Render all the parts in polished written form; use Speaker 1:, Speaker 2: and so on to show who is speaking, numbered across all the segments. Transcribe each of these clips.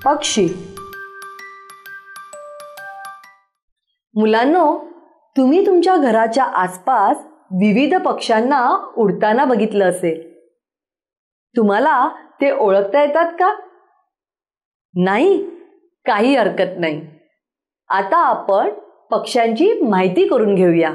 Speaker 1: पक्षी. मुलांनो, तुम्ही तुमच्या घराच्या आसपास विविध पक्ष्यांना उडताना बघितलं असेल. तुम्हाला ते ओळखता येतात का? नाही, काही हरकत नाही. आता आपण पक्ष्यांची माहिती करून घेऊया.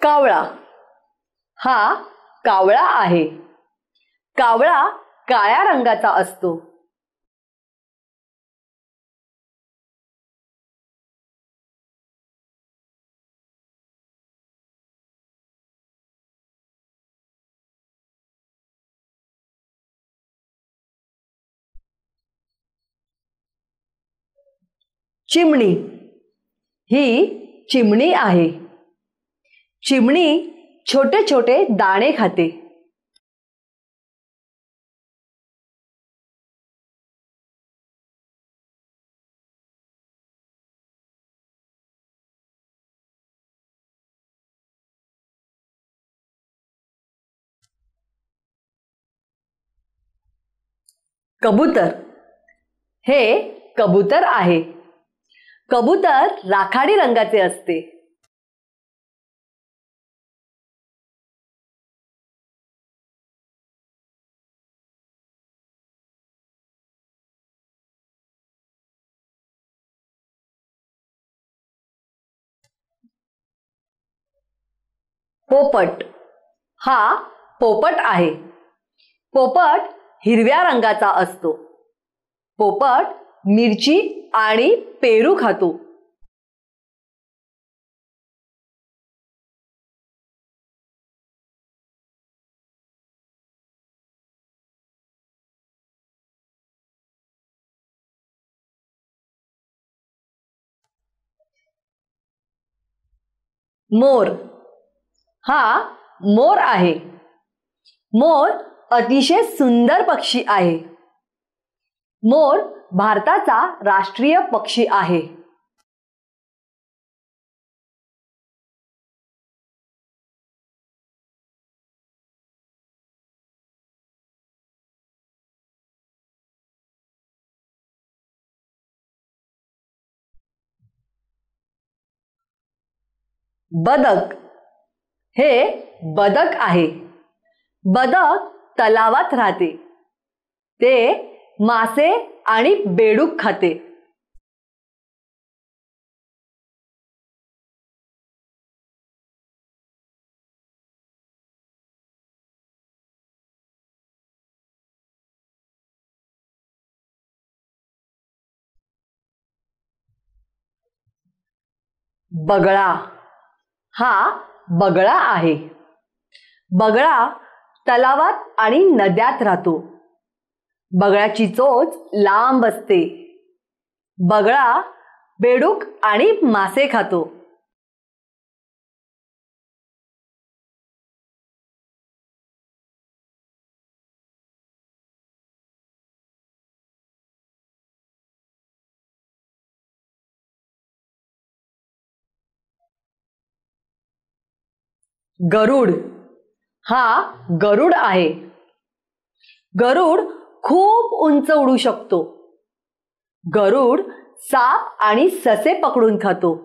Speaker 1: कावळा. हा कावळा आहे. कावळा काळ्या रंगाचा असतो. चिमणी. ही चिमणी आहे. चिमणी छोटे छोटे दाणे खाते. कबूतर. हे कबूतर आहे. कबूतर राखाडी रंगाचे असते. पोपट. हा पोपट आहे. पोपट हिरव्या रंगाचा असतो. पोपट मिरची आणि पेरू खातो. मोर. हा मोर आहे. मोर अतिशय सुंदर पक्षी आहे. मोर भारताचा राष्ट्रीय पक्षी आहे. बदक. हे बदक आहे. बदक तलावात राहते. ते मासे आणि बेडूक खाते. बगळा. हा बगळा आहे. बगळा तलावात आणि नद्यात राहतो. बगळ्याची चोच लांब असते. बगळा बेडूक आणि मासे खातो. गरुड. हा गरुड आहे. गरुड खूप उंच उडू शकतो. गरुड साप आणि ससे पकडून खातो.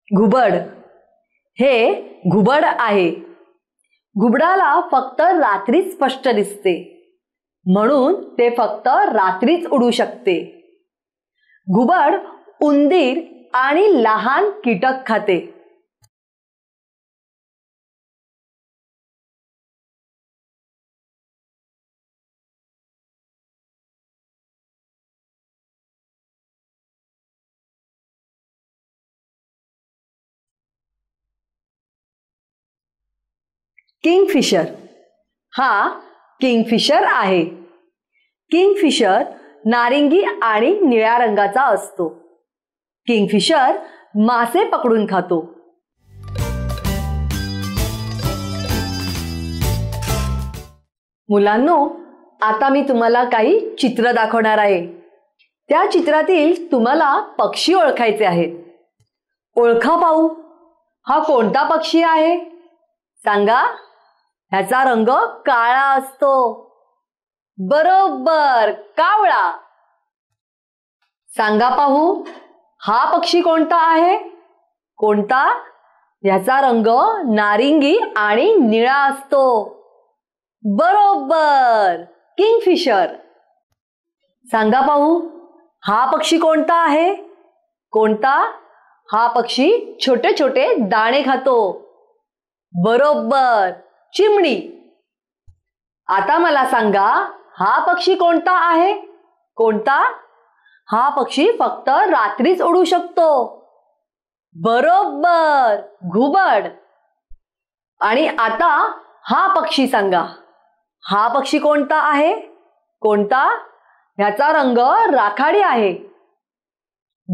Speaker 1: घुबड. हे घुबड आहे. घुबडाला फक्त रात्रीच स्पष्ट दिसते, म्हणून ते फक्त रात्रीच उडू शकते. घुबड उंदीर आणि लहान कीटक खाते. किंगफिशर. हा किंगफिशर आहे. किंगफिशर नारिंगी आणि निळ्या रंगाचा असतो. किंगफिशर मासे पकडून खातो. मुलांनो, आता मी तुम्हाला काही चित्र दाखवणार आहे. त्या चित्रातील तुम्हाला पक्षी ओळखायचे आहेत. ओळखा पाहू, हा कोणता पक्षी आहे? सांगा. ह्याचा रंग काळा असतो. बरोबर, कावळा. सांगा पाहू, हा पक्षी कोणता आहे? कोणता? ह्याचा रंग नारिंगी आणि निळा असतो. बरोबर, किंगफिशर. सांगा पाहू, हा पक्षी कोणता आहे? कोणता? हा पक्षी छोटे छोटे दाणे खातो. बरोबर, चिमणी. आता मला सांगा, हा पक्षी कोणता आहे? कोणता? हा पक्षी फक्त रात्रीच उडू शकतो. बरोबर, घुबड. आणि आता हा पक्षी सांगा. हा पक्षी कोणता आहे? कोणता? ह्याचा रंग राखाडी आहे.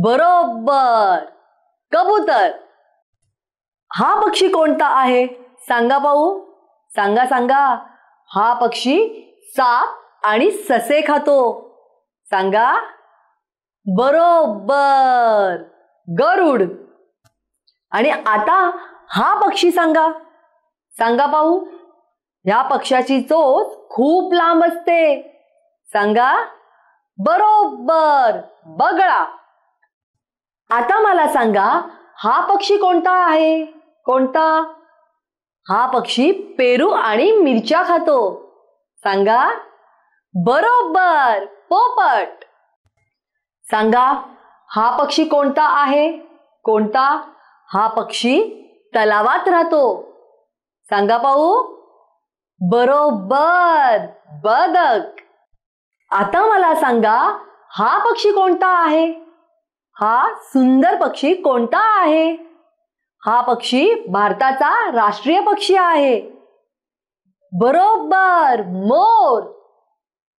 Speaker 1: बरोबर, कबूतर. हा पक्षी कोणता आहे? सांगा पाहू. सांगा सांगा. हा पक्षी साप आणि ससे खातो. सांगा. बरोबर, गरुड. आणि आता हा पक्षी सांगा. सांगा पाहू. या पक्षाची चोच खूप लांब असते. सांगा. बरोबर, बगळा. आता मला सांगा, हा पक्षी कोणता आहे? कोणता? हा पक्षी पेरू आणि मिरच्या खातो. सांगा. बरोबर, पोपट. सांगा, हा पक्षी कोणता आहे? कोणता? हा पक्षी तलावात राहतो. सांगा पाहू. बरोबर, बदक. आता मला सांगा, हा पक्षी कोणता आहे? हा सुंदर पक्षी कोणता आहे? हा पक्षी भारताचा राष्ट्रीय पक्षी आहे. बरोबर, मोर.